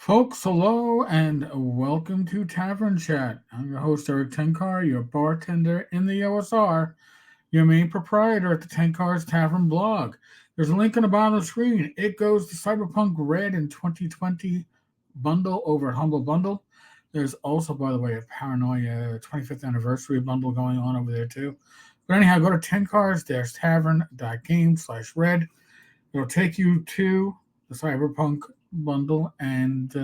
Folks, hello and welcome to Tavern Chat. I'm your host, Eric Tenkar, your bartender in the OSR, your main proprietor at the Tenkar's Tavern blog. There's a link on the bottom of the screen. It goes to Cyberpunk Red in 2020 bundle over at Humble Bundle. There's also, by the way, a Paranoia 25th anniversary bundle going on over there too. But anyhow, go to tenkars-tavern.game/red. It'll take you to the Cyberpunk bundle, and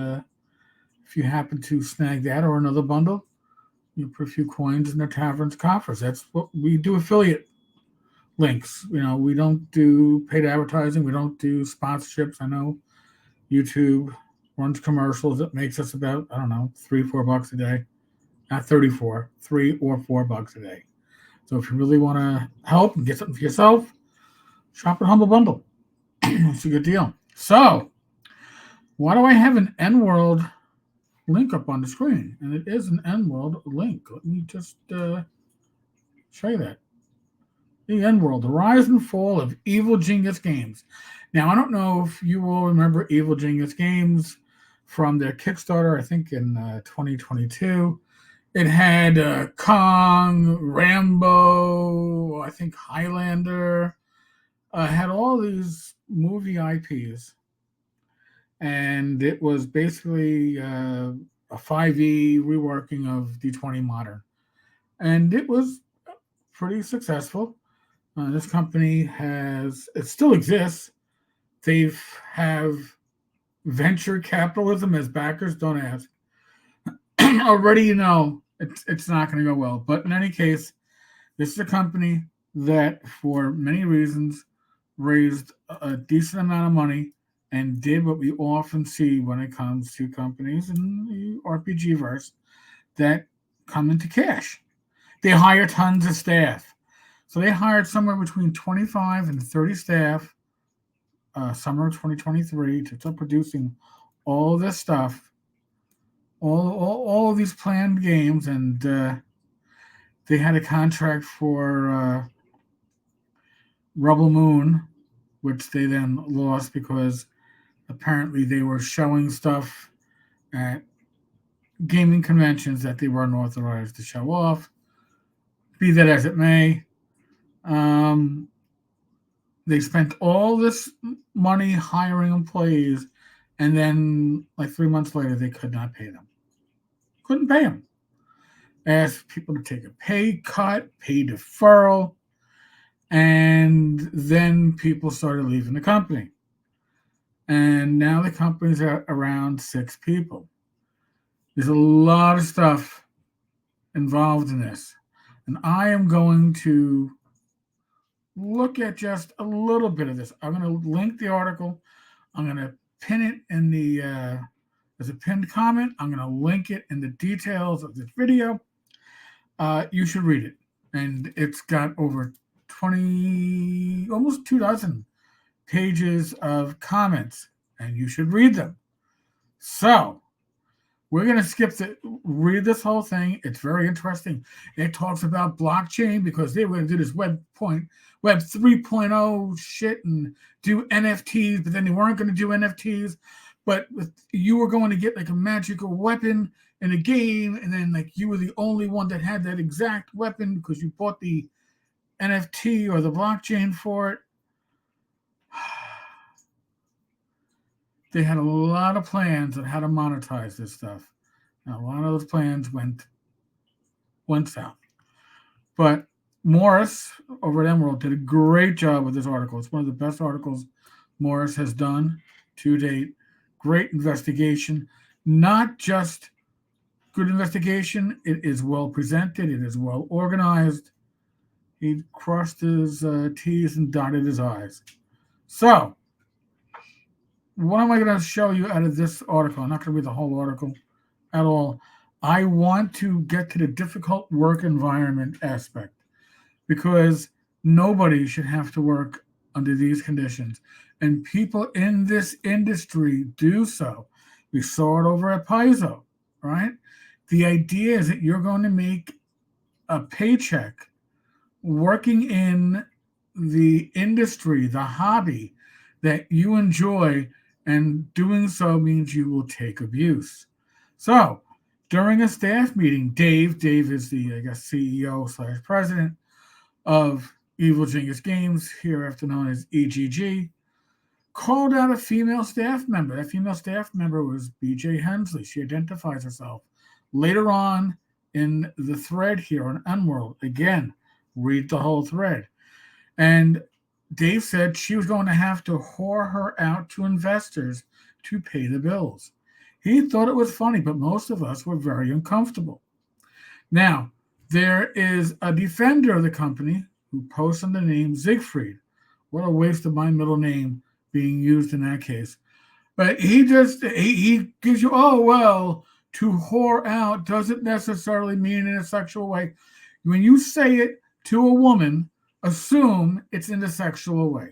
if you happen to snag that or another bundle, you put a few coins in the tavern's coffers. That's what we do. Affiliate links. We don't do paid advertising. We don't do sponsorships. I know YouTube runs commercials. It makes us about, I don't know, $3-4 a day. Not 34, $3 or $4 a day. So if you really want to help and get something for yourself, shop at Humble Bundle. It's a good deal. So, why do I have an N World link up on the screen? And it is an N World link. Let me just show you that. The N World, the rise and fall of Evil Genius Games. Now, I don't know if you all remember Evil Genius Games from their Kickstarter, I think in 2022. It had Kong, Rambo, I think Highlander, had all these movie IPs. And it was basically a 5e reworking of D20 Modern. And it was pretty successful. This company it still exists. They have venture capitalism as backers, don't ask. Already you know it's not going to go well. But in any case, this is a company that, for many reasons, raised a decent amount of money and did what we often see when it comes to companies in the RPG verse that come into cash. They hire tons of staff. So they hired somewhere between 25 and 30 staff summer of 2023 to start producing all this stuff, all of these planned games, and they had a contract for Rebel Moon, which they then lost because apparently they were showing stuff at gaming conventions that they weren't authorized to show off. Be that as it may, they spent all this money hiring employees, and then like 3 months later, they could not pay them. Couldn't pay them. Asked people to take a pay cut, pay deferral, and then people started leaving the company. And now the company's at around 6 people. There's a lot of stuff involved in this. And I am going to look at just a little bit of this. I'm going to link the article. I'm going to pin it in the, as a pinned comment. I'm going to link it in the details of this video. You should read it. And it's got over 20, almost 24 pages of comments, and you should read them. So, we're going to read this whole thing. It's very interesting. It talks about blockchain because they were going to do this Web 3.0 shit and do NFTs, but then they weren't going to do NFTs. But you were going to get like a magical weapon in a game, and then like you were the only one that had that exact weapon because you bought the NFT or the blockchain for it. They had a lot of plans on how to monetize this stuff. Now, a lot of those plans went south. But Morris over at Emerald did a great job with this article. It's one of the best articles Morris has done to date. Great investigation. Not just good investigation. It is well presented. It is well organized. He crossed his T's and dotted his I's. So, what am I going to show you out of this article? I'm not going to read the whole article at all. I want to get to the difficult work environment aspect because nobody should have to work under these conditions. And people in this industry do so. We saw it over at Paizo, right? The idea is that you're going to make a paycheck working in the industry, the hobby that you enjoy, and doing so means you will take abuse. So, during a staff meeting, Dave is the, I guess, CEO slash president of Evil Genius Games, hereafter known as EGG, called out a female staff member. That female staff member was BJ Hensley. She identifies herself later on in the thread here on Unworld. Again, read the whole thread. And Dave said she was going to have to whore her out to investors to pay the bills. He thought it was funny, but most of us were very uncomfortable. Now, there is a defender of the company who posts on the name Siegfried. What a waste of my middle name being used in that case. But he gives you, oh well, to whore out doesn't necessarily mean in a sexual way. When you say it to a woman, assume it's in a sexual way.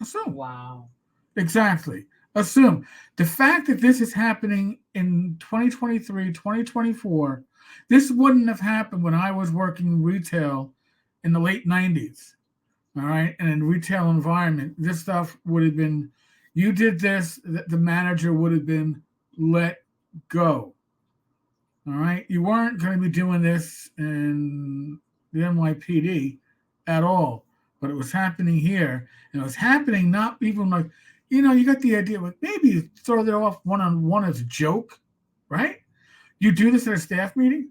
Assume. Wow. Exactly. Assume. The fact that this is happening in 2023, 2024, this wouldn't have happened when I was working in retail in the late 90s. All right. And in retail environment, this stuff would have been, you did this, the manager would have been let go. All right. You weren't going to be doing this in the NYPD at all, but it was happening here. And it was happening not even like, you got the idea, like maybe you throw that off one on one as a joke, right? You do this at a staff meeting?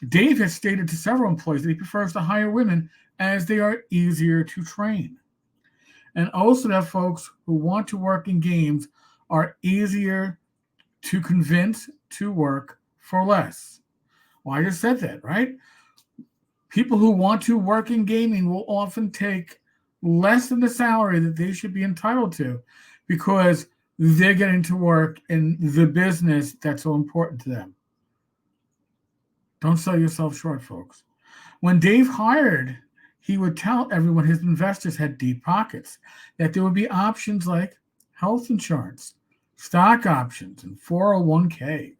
Dave has stated to several employees that he prefers to hire women as they are easier to train. And also that folks who want to work in games are easier to convince to work for less. Well, I just said that, right? People who want to work in gaming will often take less than the salary that they should be entitled to because they're getting to work in the business that's so important to them. Don't sell yourself short, folks. When Dave hired, he would tell everyone his investors had deep pockets, that there would be options like health insurance, stock options, and 401k.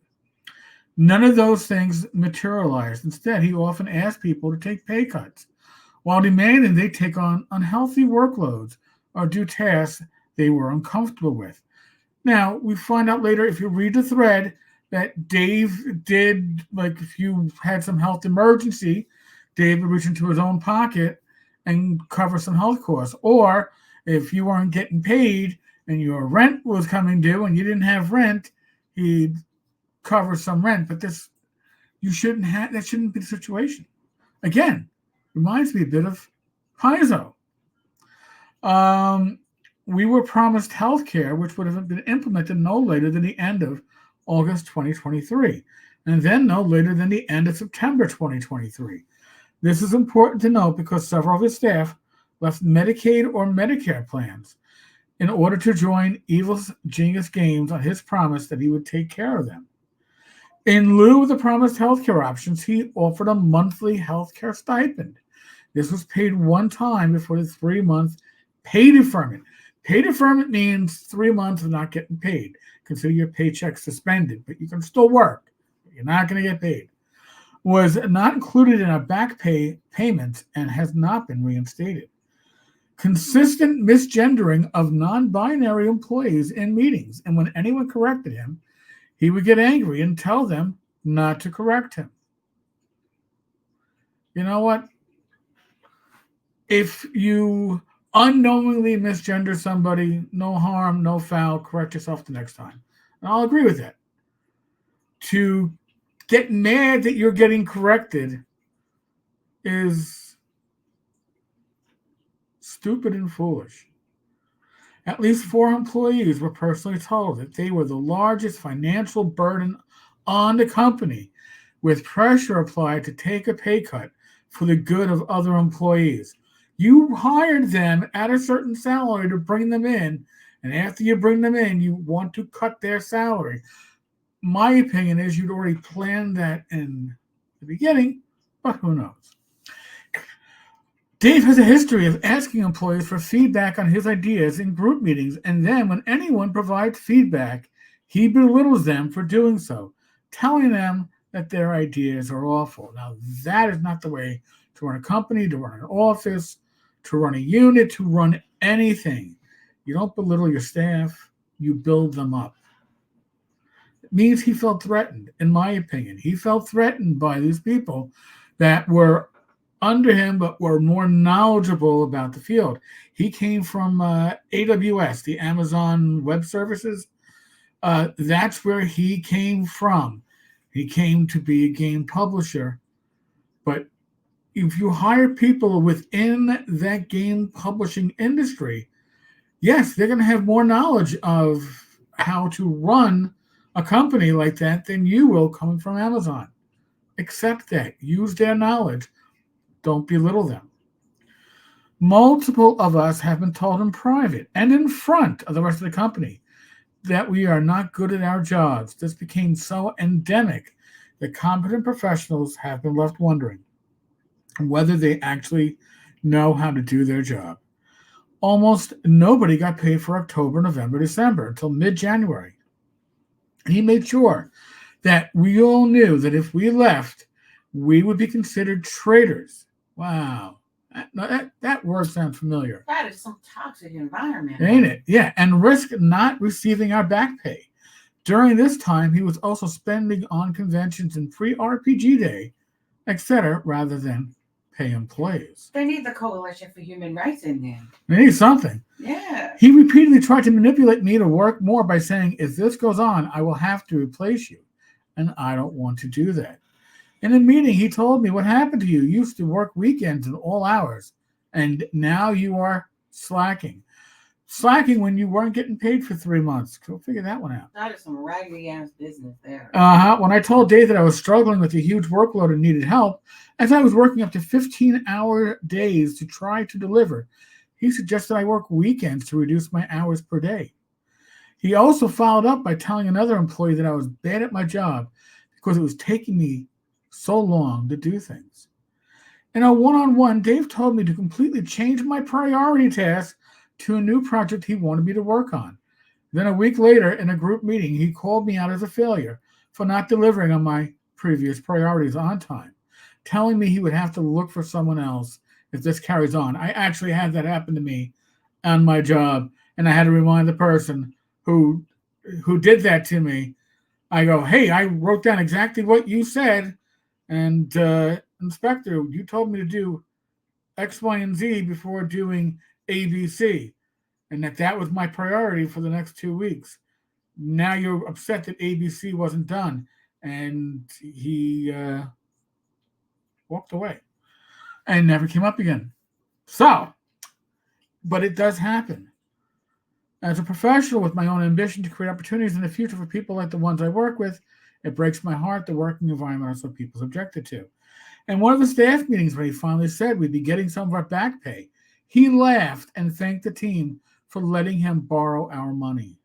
None of those things materialized. Instead, he often asked people to take pay cuts while demanding they take on unhealthy workloads or do tasks they were uncomfortable with. Now, we find out later, if you read the thread, that Dave did, like if you had some health emergency, Dave would reach into his own pocket and cover some health costs. Or if you weren't getting paid and your rent was coming due and you didn't have rent, he'd cover some rent. But that shouldn't be the situation. Again, reminds me a bit of Paizo. We were promised health care, which would have been implemented no later than the end of August 2023, and then no later than the end of September 2023. This is important to note because several of his staff left Medicaid or Medicare plans in order to join Evil Genius Games on his promise that he would take care of them. In lieu of the promised healthcare options, he offered a monthly healthcare stipend. This was paid one time before the 3-month pay deferment. Pay deferment means 3 months of not getting paid. Consider your paycheck suspended, but you can still work. You're not going to get paid. Was not included in a back pay payment and has not been reinstated. Consistent misgendering of non-binary employees in meetings, and when anyone corrected him, he would get angry and tell them not to correct him. You know what? If you unknowingly misgender somebody, no harm, no foul, correct yourself the next time. And I'll agree with that. To get mad that you're getting corrected is stupid and foolish. At least 4 employees were personally told that they were the largest financial burden on the company, with pressure applied to take a pay cut for the good of other employees. You hired them at a certain salary to bring them in, and after you bring them in, you want to cut their salary. My opinion is you'd already planned that in the beginning, but who knows? Dave has a history of asking employees for feedback on his ideas in group meetings, and then when anyone provides feedback, he belittles them for doing so, telling them that their ideas are awful. Now, that is not the way to run a company, to run an office, to run a unit, to run anything. You don't belittle your staff, you build them up. It means he felt threatened, in my opinion. He felt threatened by these people that were under him but were more knowledgeable about the field. He came from AWS, the Amazon Web Services. That's where he came from. He came to be a game publisher. But if you hire people within that game publishing industry, yes, they're going to have more knowledge of how to run a company like that than you will coming from Amazon. Accept that. Use their knowledge. Don't belittle them. Multiple of us have been told in private and in front of the rest of the company that we are not good at our jobs. This became so endemic that competent professionals have been left wondering whether they actually know how to do their job. Almost nobody got paid for October, November, December until mid-January. He made sure that we all knew that if we left, we would be considered traitors. Wow. That word sounds familiar. That is some toxic environment. Ain't it? Yeah. And risk not receiving our back pay. During this time, he was also spending on conventions and free RPG day, etc., rather than pay employees. They need the Coalition for Human Rights in there. They need something. Yeah. He repeatedly tried to manipulate me to work more by saying, if this goes on, I will have to replace you. And I don't want to do that. In a meeting, he told me, what happened to you? You used to work weekends and all hours, and now you are slacking. Slacking when you weren't getting paid for 3 months. Go figure that one out. That is some raggedy ass business there. When I told Dave that I was struggling with a huge workload and needed help, as I was working up to 15-hour days to try to deliver, he suggested I work weekends to reduce my hours per day. He also followed up by telling another employee that I was bad at my job because it was taking me so long to do things. In a one-on-one, Dave told me to completely change my priority task to a new project he wanted me to work on. Then a week later, in a group meeting, he called me out as a failure for not delivering on my previous priorities on time, telling me he would have to look for someone else if this carries on. I actually had that happen to me on my job, and I had to remind the person who did that to me. I go, hey, I wrote down exactly what you said, and Inspector, you told me to do X, Y, and Z before doing ABC, and that was my priority for the next 2 weeks. Now you're upset that ABC wasn't done, and he walked away and never came up again. So, but it does happen. As a professional with my own ambition to create opportunities in the future for people like the ones I work with, it breaks my heart the working environment is what people objected to. And one of the staff meetings when he finally said we'd be getting some of our back pay, he laughed and thanked the team for letting him borrow our money,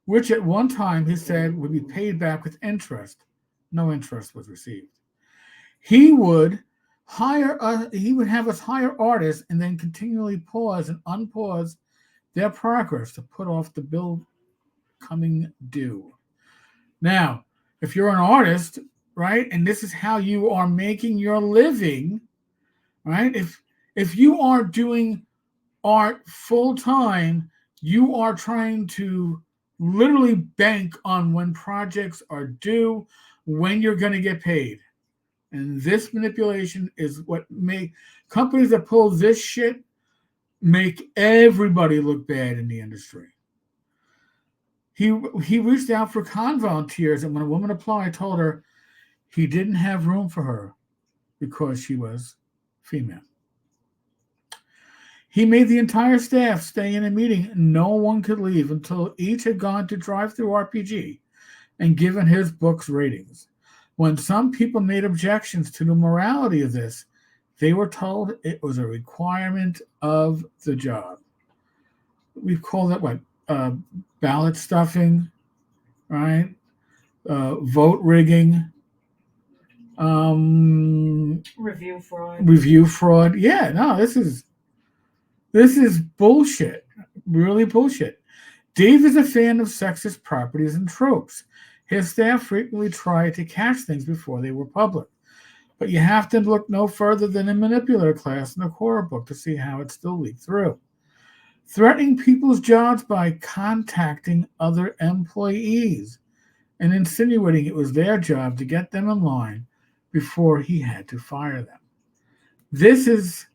which at one time he said would be paid back with interest. No interest was received. He would have us hire artists and then continually pause and unpause their progress to put off the bill coming due. Now, if you're an artist, right, and this is how you are making your living, right? If you are doing art full time, you are trying to literally bank on when projects are due, when you're going to get paid. And this manipulation is what make companies that pull this shit make everybody look bad in the industry. He reached out for con volunteers, and when a woman applied, I told her he didn't have room for her because she was female. He made the entire staff stay in a meeting. No one could leave until each had gone to drive-through RPG and given his book's ratings. When some people made objections to the morality of this, they were told it was a requirement of the job. We call that what? Ballot stuffing, right? Vote rigging. Review fraud. Yeah, no, this is bullshit. Really bullshit. Dave is a fan of sexist properties and tropes. His staff frequently tried to catch things before they were public. But you have to look no further than a manipulator class in the core book to see how it still leaked through. threatening people's jobs by contacting other employees and insinuating it was their job to get them in line before he had to fire them. This is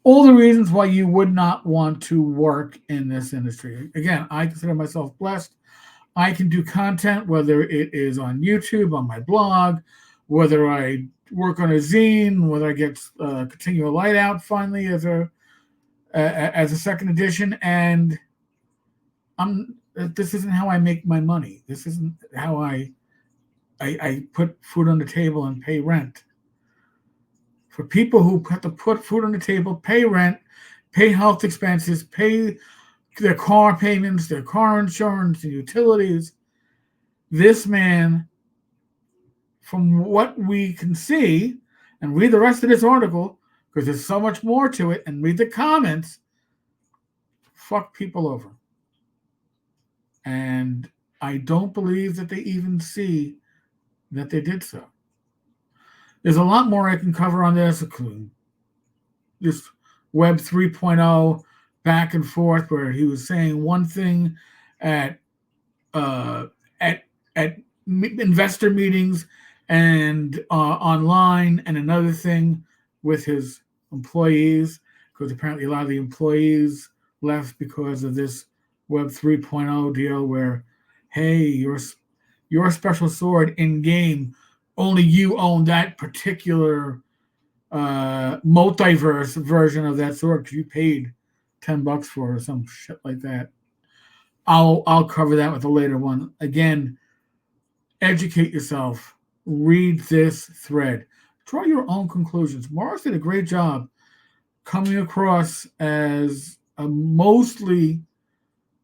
all the reasons why you would not want to work in this industry. Again, I consider myself blessed. I can do content, whether it is on YouTube, on my blog, whether I work on a zine, whether I get Continual Light out finally as a second edition, and this isn't how I make my money. This isn't how I put food on the table and pay rent. For people who have to put food on the table, pay rent, pay health expenses, pay their car payments, their car insurance, and utilities, this man, from what we can see, and read the rest of this article, because there's so much more to it, and read the comments, fuck people over. And I don't believe that they even see that they did so. There's a lot more I can cover on this, including this Web 3.0 back and forth, where he was saying one thing at investor meetings and online, and another thing with his employees, because apparently a lot of the employees left because of this Web 3.0 deal where, hey, your special sword in game, only you own that particular multiverse version of that sword because you paid $10 for it or some shit like that. I'll cover that with a later one. Again, educate yourself. Read this thread. Draw your own conclusions. Morris did a great job coming across as a mostly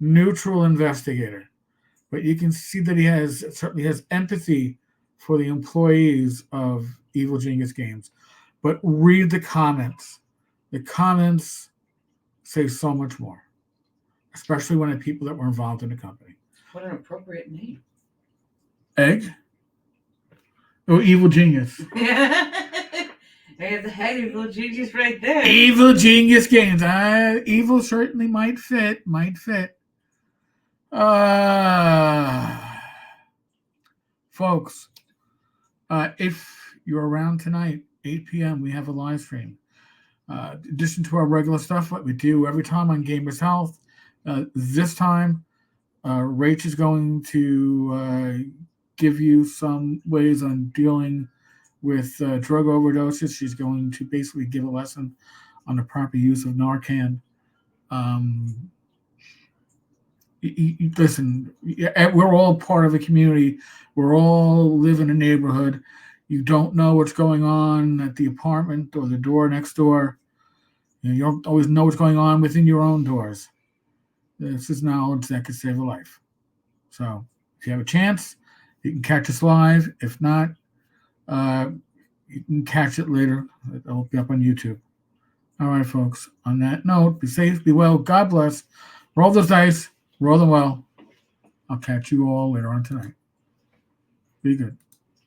neutral investigator, but you can see that he certainly has empathy for the employees of Evil Genius Games. But read the comments. The comments say so much more, especially when it's people that were involved in the company. What an appropriate name. Egg? Oh, Evil Genius. There's the head Evil Genius right there. Evil Genius Games. Evil certainly might fit. Folks, if you're around tonight, 8 p.m., we have a live stream. In addition to our regular stuff, what we do every time on Gamers Health, this time, Rach is going to give you some ways on dealing with drug overdoses. She's going to basically give a lesson on the proper use of Narcan. Listen, we're all part of a community. We're all live in a neighborhood. You don't know what's going on at the apartment or the door next door. You don't always know what's going on within your own doors. This is knowledge that could save a life. So if you have a chance, you can catch us live. If not, you can catch it later. It'll be up on YouTube. All right, folks. On that note, be safe, be well. God bless. Roll those dice. Roll them well. I'll catch you all later on tonight. Be good.